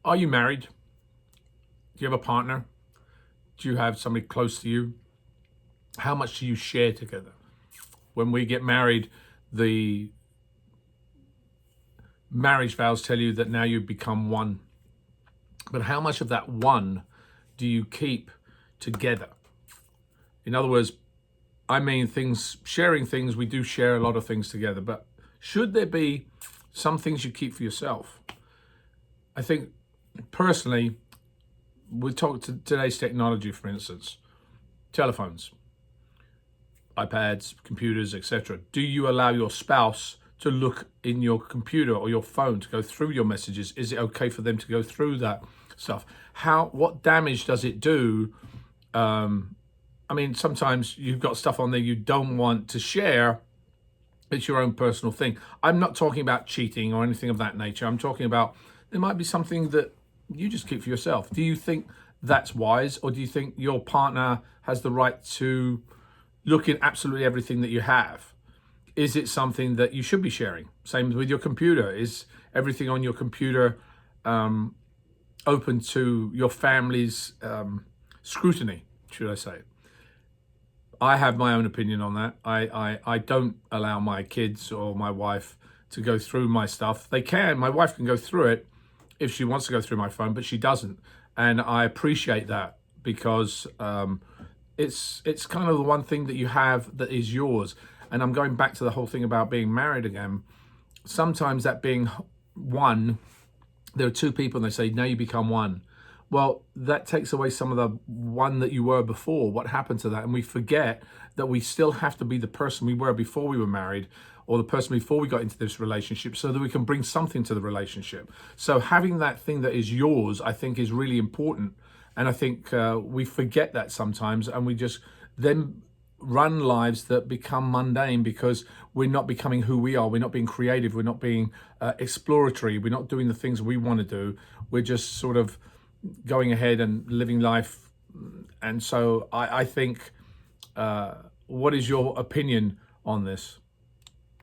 Are you married? Do you have a partner? Do you have somebody close to you? How much do you share together? When we get married, the marriage vows tell you that now you've become one. But how much of that one do you keep together? In other words, I mean sharing things, we do share a lot of things together, but should there be some things you keep for yourself? I think personally, we talk to today's technology, for instance, telephones, iPads, computers, etc. Do you allow your spouse to look in your computer or your phone to go through your messages? Is it okay for them to go through that stuff? What damage does it do? I mean, sometimes you've got stuff on there you don't want to share. It's your own personal thing. I'm not talking about cheating or anything of that nature. I'm talking about there might be something that you just keep for yourself. Do you think that's wise, or do you think your partner has the right to look in absolutely everything that you have? Is it something that you should be sharing? Same with your computer. Is everything on your computer open to your family's scrutiny, should I say? I have my own opinion on that. I don't allow my kids or my wife to go through my stuff. They can. My wife can go through it if she wants to go through my phone, but she doesn't. And I appreciate that because it's kind of the one thing that you have that is yours. And I'm going back to the whole thing about being married again. Sometimes that being one, there are two people and they say, now you become one. Well, that takes away some of the one that you were before. What happened to that? And we forget that we still have to be the person we were before we were married, or the person before we got into this relationship, so that we can bring something to the relationship. So having that thing that is yours, I think, is really important. And I think we forget that sometimes, and we just then run lives that become mundane because we're not becoming who we are. We're not being creative. We're not being exploratory. We're not doing the things we want to do. We're just sort of going ahead and living life. And so I think, what is your opinion on this?